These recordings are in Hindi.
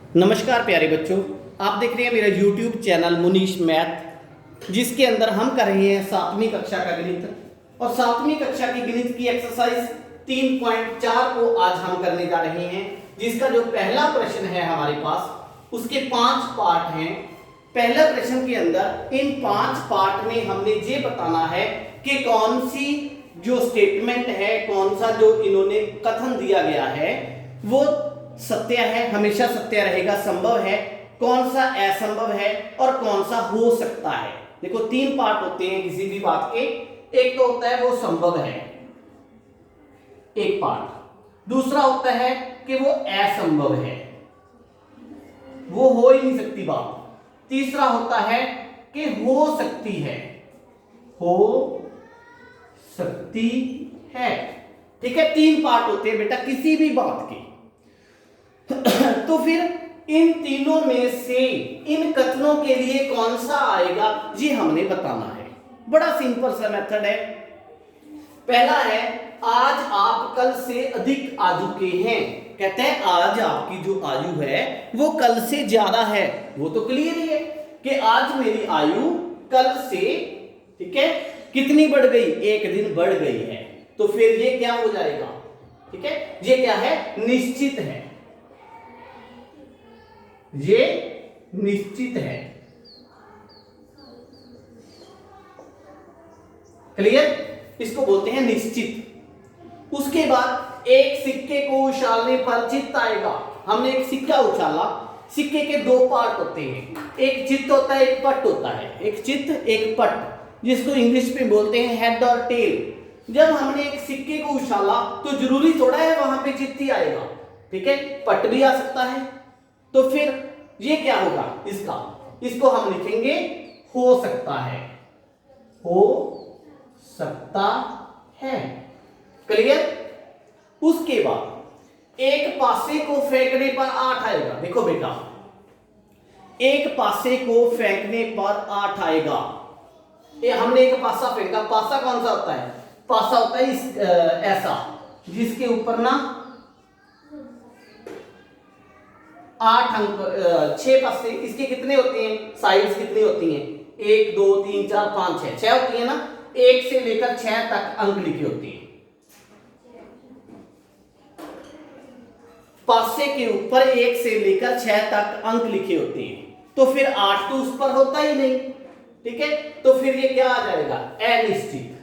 नमस्कार प्यारे बच्चों, आप देख रहे हैं मेरा YouTube चैनल मुनीश मैथ, जिसके अंदर हम कर रहे हैं 7वीं कक्षा का गणित। और 7वीं कक्षा की गणित की एक्सरसाइज 3.4 को आज हम करने जा रहे हैं, जिसका जो पहला प्रश्न है हमारे पास उसके 5 पार्ट हैं। पहला प्रश्न के अंदर इन 5 पार्ट में हमने ये बताना है कि कौन सी जो स्टेटमेंट है, कौन सा जो इन्होंने कथन दिया गया है वो सत्य है, हमेशा सत्य रहेगा, संभव है, कौन सा असंभव है और कौन सा हो सकता है। देखो 3 पार्ट होते हैं किसी भी बात के। एक तो होता है वो संभव है, एक पार्ट। दूसरा होता है कि वो असंभव है, वो हो ही नहीं सकती बात। तीसरा होता है कि हो सकती है, हो सकती है। ठीक है, 3 पार्ट होते हैं बेटा किसी भी बात के। तो फिर इन तीनों में से इन कथनों के लिए कौन सा आएगा ये हमने बताना है। बड़ा सिंपल सा मेथड है। पहला है आज आप कल से अधिक आयु के हैं। कहते हैं आज आपकी जो आयु है वो कल से ज्यादा है। वो तो क्लियर ही है कि आज मेरी आयु कल से, ठीक है, कितनी बढ़ गई, 1 दिन बढ़ गई है। तो फिर ये क्या हो जाएगा, ठीक है, ये क्या है, निश्चित है, ये निश्चित है। क्लियर, इसको बोलते हैं निश्चित। उसके बाद एक सिक्के को उछालने पर चित्त आएगा। हमने एक सिक्का उछाला, सिक्के के 2 पार्ट होते हैं, एक चित्त होता है, एक पट होता है। एक चित्त एक पट, जिसको इंग्लिश में बोलते हैं हेड और टेल। जब हमने एक सिक्के को उछाला तो जरूरी थोड़ा है वहां पे चित्त ही आएगा, ठीक है, पट भी आ सकता है। तो फिर ये क्या होगा, इसको हम लिखेंगे हो सकता है, हो सकता है। क्लियर। उसके बाद एक पासे को फेंकने पर 8 आएगा। देखो बेटा, एक पासे को फेंकने पर 8 आएगा। ये हमने एक पासा फेंका। पासा कौन सा होता है, पासा होता है ऐसा, जिसके ऊपर ना 8 अंक, 6 पासे। इसके कितने होते हैं, साइड्स कितनी होती हैं, 1 2 3 4 5 6, 6 होती है ना। 1 से लेकर 6 तक अंक लिखे होते हैं। पासे के ऊपर 1 से लेकर 6 तक अंक लिखे होते हैं। तो फिर 8 तो उस पर होता ही नहीं, ठीक है। तो फिर ये क्या आ जाएगा, अनिश्चित,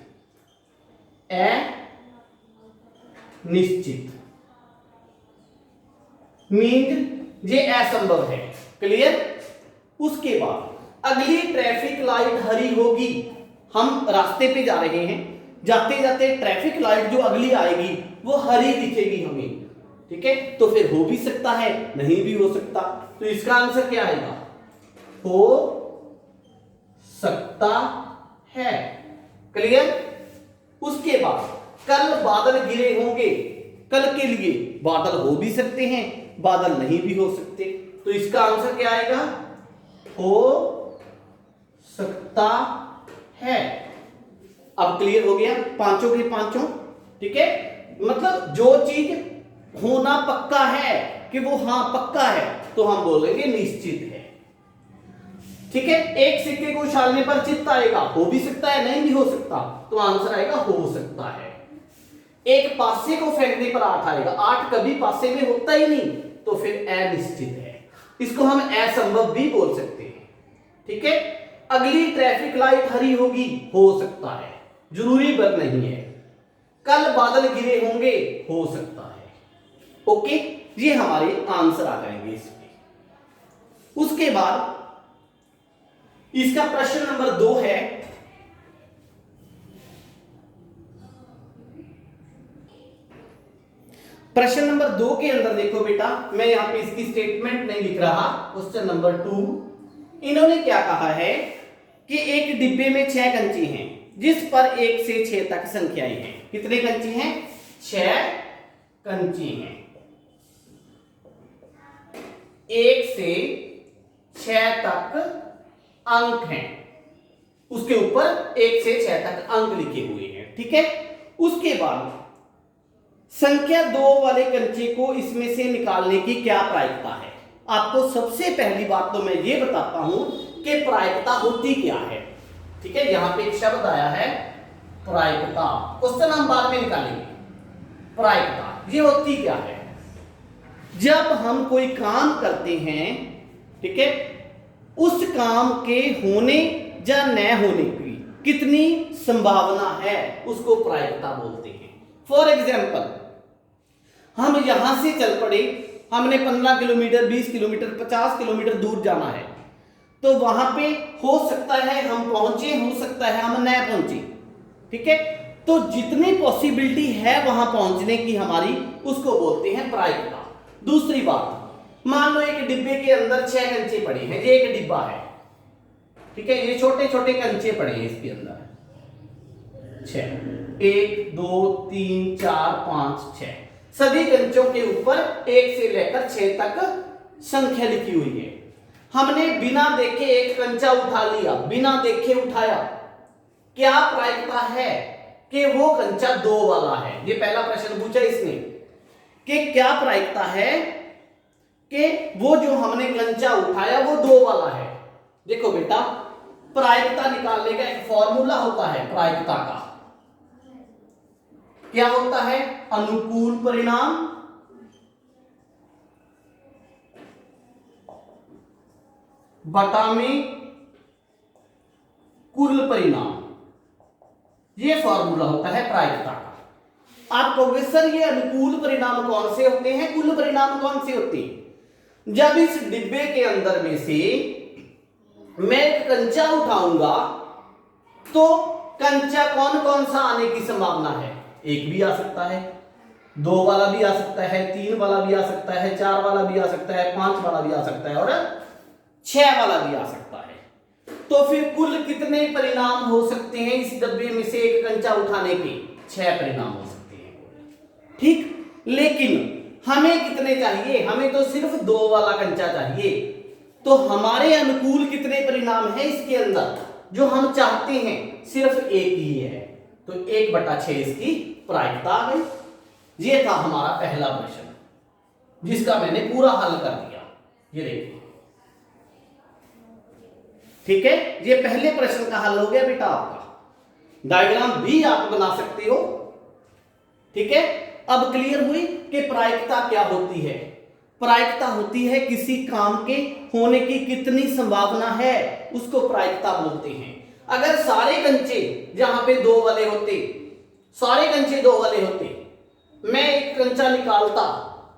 अनिश्चित मीन ये असंभव है। क्लियर। उसके बाद अगली ट्रैफिक लाइट हरी होगी। हम रास्ते पे जा रहे हैं, जाते जाते ट्रैफिक लाइट जो अगली आएगी वो हरी दिखेगी हमें, ठीक है। तो फिर हो भी सकता है, नहीं भी हो सकता। तो इसका आंसर क्या आएगा, हो सकता है। क्लियर। उसके बाद कल बादल गिरे होंगे। कल के लिए बादल हो भी सकते हैं, बादल नहीं भी हो सकते। तो इसका आंसर क्या आएगा, हो सकता है। अब क्लियर हो गया पांचों के पांचों, ठीक है। मतलब जो चीज होना पक्का है कि वो हाँ पक्का है तो हम बोलेंगे निश्चित है, ठीक है। एक सिक्के को उछालने पर चित्त आएगा, हो भी सकता है, नहीं भी हो सकता, तो आंसर आएगा हो सकता है। एक पासे को फेंकने पर 8 आएगा, 8 कभी पासे में होता ही नहीं, तो फिर अनिश्चित है। इसको हम असंभव भी बोल सकते हैं, ठीक है। अगली ट्रैफिक लाइट हरी होगी, हो सकता है, जरूरी बात नहीं है। कल बादल गिरे होंगे, हो सकता है। ओके, ये हमारे आंसर आ जाएंगे इसमें। उसके बाद इसका प्रश्न नंबर 2 है, प्रश्न नंबर 2 के अंदर देखो बेटा, मैं यहां पे इसकी स्टेटमेंट नहीं लिख रहा। क्वेश्चन नंबर 2, इन्होंने क्या कहा है कि एक डिब्बे में 6 कंची हैं, जिस पर 1 से 6 तक संख्याएं हैं। कितने कंची हैं, 6 कंची हैं। 1 से 6 तक अंक हैं, उसके ऊपर 1 से 6 तक अंक लिखे हुए हैं, ठीक है। उसके बाद संख्या 2 वाले कंचे को इसमें से निकालने की क्या प्रायिकता है। आपको सबसे पहली बात तो मैं ये बताता हूं कि प्रायिकता होती क्या है। ठीक है, यहां पे एक शब्द आया है प्रायिकता, क्वेश्चन हम बाद में निकालेंगे। प्रायिकता ये होती क्या है? जब हम कोई काम करते हैं, ठीक है, उस काम के होने या न होने की कितनी संभावना है उसको प्रायिकता बोलते हैं। फॉर एग्जाम्पल, हम यहां से चल पड़े, हमने 15 किलोमीटर, 20 किलोमीटर, 50 किलोमीटर दूर जाना है, तो वहां पे हो सकता है हम पहुंचे, हो सकता है हम न पहुंचे। ठीक है, तो जितनी पॉसिबिलिटी है वहां पहुंचने की हमारी, उसको बोलते हैं प्रायिकता। दूसरी बात, मान लो एक डिब्बे के अंदर 6 कंचे पड़े हैं, ये एक डिब्बा है, ठीक है, ये छोटे छोटे कंचे पड़े हैं इसके अंदर 6, 1 2 3 4 5 6, सभी कंचों के ऊपर 1 से लेकर 6 तक संख्या लिखी हुई है। हमने बिना देखे एक कंचा उठा लिया, बिना देखे उठाया, क्या प्रायिकता है कि वो कंचा 2 वाला है? ये पहला प्रश्न पूछा इसने कि क्या प्रायिकता है कि वो जो हमने कंचा उठाया वो 2 वाला है। देखो बेटा, प्रायिकता निकालने का एक फॉर्मूला होता है प्रायिकता का। क्या होता है? अनुकूल परिणाम बटा में कुल परिणाम, ये फॉर्मूला होता है प्रायिकता का। आप कहोगे सर ये अनुकूल परिणाम कौन से होते हैं, कुल परिणाम कौन से होते हैं? जब इस डिब्बे के अंदर में से मैं एक कंचा उठाऊंगा तो कंचा कौन कौन सा आने की संभावना है? 1 भी आ सकता है, 2 वाला भी आ सकता है, 3 वाला भी आ सकता है, 4 वाला भी आ सकता है, 5 वाला भी आ सकता है और 6 वाला भी आ सकता है। तो फिर कुल कितने परिणाम हो सकते हैं इस डब्बे में से एक कंचा उठाने के? 6 परिणाम हो सकते हैं। ठीक, लेकिन हमें कितने चाहिए? हमें तो सिर्फ 2 वाला कंचा चाहिए। तो हमारे अनुकूल कितने परिणाम है इसके अंदर जो हम चाहते हैं? सिर्फ 1 ही है। तो 1/6 इसकी प्रायिकता आ गई। ये था हमारा पहला प्रश्न जिसका मैंने पूरा हल कर दिया। ये देखिए, ठीक है, ये पहले प्रश्न का हल हो गया बेटा आपका। डायग्राम भी आप बना सकते हो। ठीक है, अब क्लियर हुई कि प्रायिकता क्या होती है। प्रायिकता होती है किसी काम के होने की कितनी संभावना है, उसको प्रायिकता बोलते हैं। अगर सारे कंचे जहां पे 2 वाले होते, सारे कंचे 2 वाले होते, मैं एक कंचा निकालता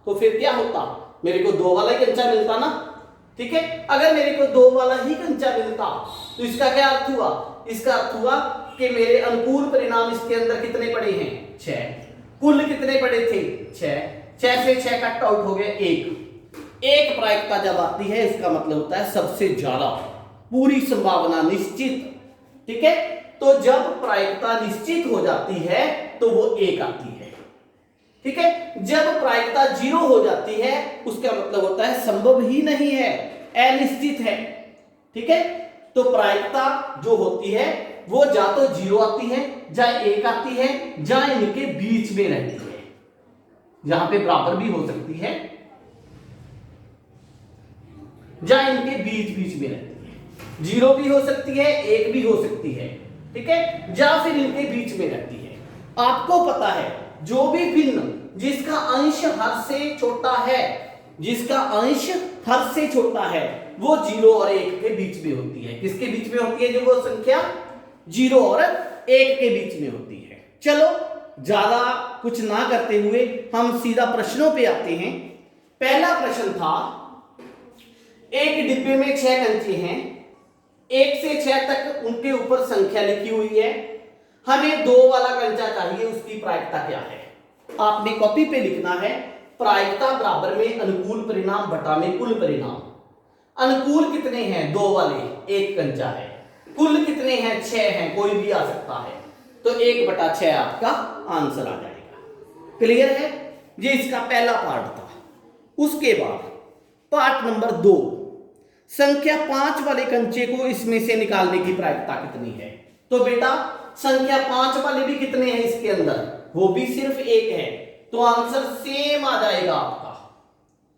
तो फिर क्या होता? मेरे को 2 वाला ही कंचा मिलता ना। ठीक है, अगर मेरे को 2 वाला ही कंचा मिलता तो इसका क्या अर्थ हुआ? इसका अर्थ हुआ कि मेरे अनुकूल परिणाम इसके अंदर कितने पड़े हैं? 6। कुल कितने पड़े थे? 6। 6 से 6 कट आउट हो गए 1। प्रायिकता जब आती है इसका मतलब होता है सबसे ज्यादा, पूरी संभावना निश्चित। ठीक है, तो जब प्रायिकता निश्चित हो जाती है तो वो 1 आती है। ठीक है, जब प्रायिकता 0 हो जाती है उसका मतलब होता है संभव ही नहीं है, अनिश्चित है। ठीक है, तो प्रायिकता जो होती है वो या तो 0 आती है, या 1 आती है, या इनके बीच में रहती है। यहां पे बराबर भी हो सकती है, या इनके बीच बीच में रहती है। 0 भी हो सकती है, 1 भी हो सकती है। ठीक है, या फिर इनके बीच में रहती है। आपको पता है जो भी भिन्न जिसका अंश हर से छोटा है, जिसका अंश हर से छोटा है, वो 0 और 1 के बीच में होती है। किसके बीच में होती है? जो वो संख्या 0 और 1 के बीच में होती है। चलो ज्यादा कुछ ना करते हुए हम सीधा प्रश्नों पे आते हैं। पहला प्रश्न था, एक डिब्बे में 6 कंचे हैं, 1 से 6 तक उनके ऊपर संख्या लिखी हुई है। हमें 2 वाला कंचा चाहिए, उसकी प्रायिकता क्या है? आपने कॉपी पे लिखना है प्रायिकता बराबर में अनुकूल परिणाम बटा में कुल परिणाम। अनुकूल कितने हैं? 2 वाले, 1 कंचा है। कुल कितने हैं? 6 हैं, कोई भी आ सकता है। तो 1/6 आपका आंसर आ जाएगा। क्लियर है? ये इसका पहला पार्ट था। उसके बाद पार्ट नंबर 2, संख्या 5 वाले कंचे को इसमें से निकालने की प्रायिकता कितनी है? तो बेटा संख्या 5 वाले भी कितने हैं इसके अंदर? वो भी सिर्फ 1 है। तो आंसर सेम आ जाएगा आपका।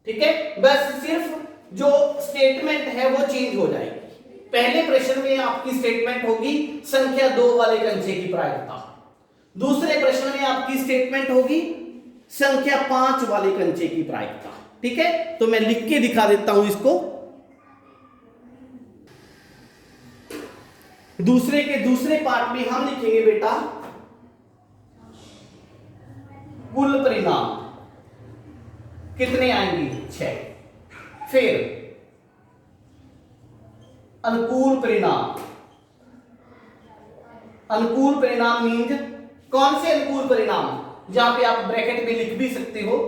ठीक है, बस सिर्फ जो स्टेटमेंट है वो चेंज हो जाएगी। पहले प्रश्न में आपकी स्टेटमेंट होगी संख्या 2 वाले कंचे की प्रायिकता, दूसरे प्रश्न में आपकी स्टेटमेंट होगी संख्या 5 वाले कंचे की प्रायिकता। ठीक है, तो मैं लिख के दिखा देता हूं इसको। दूसरे के दूसरे पार्ट में हम लिखेंगे बेटा कुल परिणाम कितने आएंगे 6। फिर अनुकूल परिणाम, अनुकूल परिणाम मीन्स कौन से अनुकूल परिणाम, जहां पे आप ब्रैकेट में लिख भी सकते हो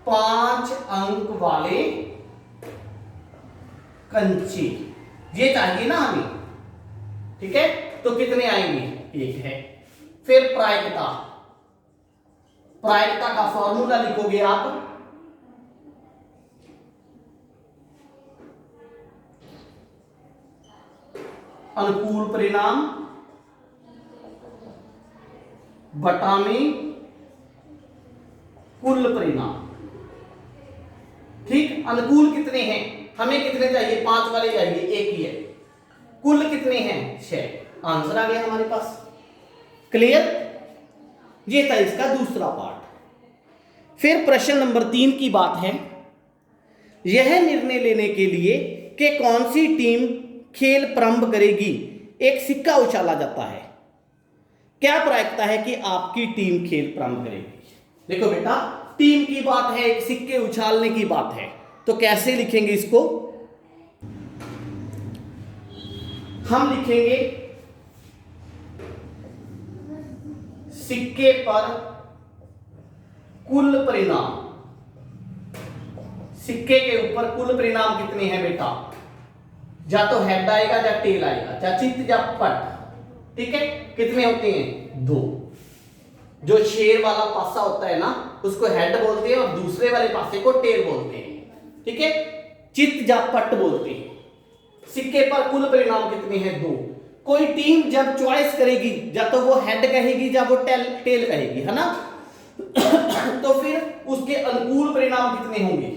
5 अंक वाले कंचे, ये चाहिए ना हमें। ठीक है, तो कितने आएंगे 1 है। फिर प्रायिकता, प्रायिकता का फॉर्मूला लिखोगे आप अनुकूल परिणाम बटा में कुल परिणाम। ठीक, अनुकूल कितने हैं, हमें कितने चाहिए 5 वाले चाहिए, 1 ही है। कुल कितने हैं 6, आंसर आ गया हमारे पास। क्लियर, ये था इसका दूसरा पार्ट। फिर प्रश्न नंबर 3 की बात है, यह निर्णय लेने के लिए कि कौन सी टीम खेल प्रारंभ करेगी एक सिक्का उछाला जाता है। क्या प्रायिकता है कि आपकी टीम खेल प्रारंभ करेगी। देखो बेटा, टीम की बात है, एक सिक्के उछालने की बात है, तो कैसे लिखेंगे इसको, हम लिखेंगे सिक्के पर कुल परिणाम। सिक्के के ऊपर कुल परिणाम कितने हैं बेटा, या तो हेड आएगा या टेल आएगा, या चित्त या पट। ठीक है, कितने होते हैं 2। जो शेर वाला पासा होता है ना उसको हेड बोलते हैं और दूसरे वाले पासे को टेल बोलते हैं। ठीक है, चित्त या पट बोलते हैं। सिक्के पर कुल परिणाम कितने हैं 2। कोई टीम जब चॉइस करेगी या तो वो हेड कहेगी या वो टेल कहेगी, है ना। तो फिर उसके अनुकूल परिणाम कितने होंगे,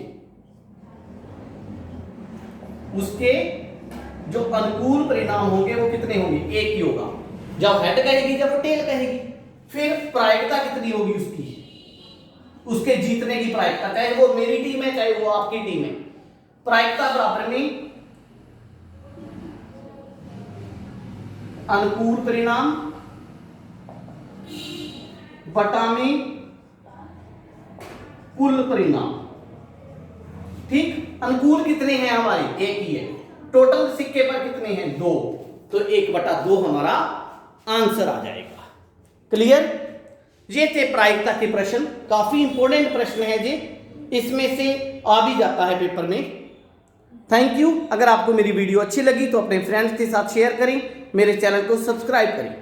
उसके जो अनुकूल परिणाम होंगे वो कितने होंगे, 1 ही होगा। जब हेड कहेगी जब वो टेल कहेगी। फिर प्रायिकता कितनी होगी उसकी, उसके जीतने की प्रायिकता, चाहे वो मेरी टीम है चाहे वो आपकी टीम है। प्रायिकता बराबर में अनुकूल परिणाम बटा में कुल परिणाम। ठीक, अनुकूल कितने हैं हमारे, 1 ही है। टोटल सिक्के पर कितने हैं 2, तो 1/2 हमारा आंसर आ जाएगा। क्लियर, ये थे प्रायिकता के प्रश्न। काफी इंपॉर्टेंट प्रश्न है जी, इसमें से आ भी जाता है पेपर में। Thank you. अगर आपको मेरी वीडियो अच्छी लगी तो अपने फ्रेंड्स के साथ शेयर करें, मेरे चैनल को सब्सक्राइब करें।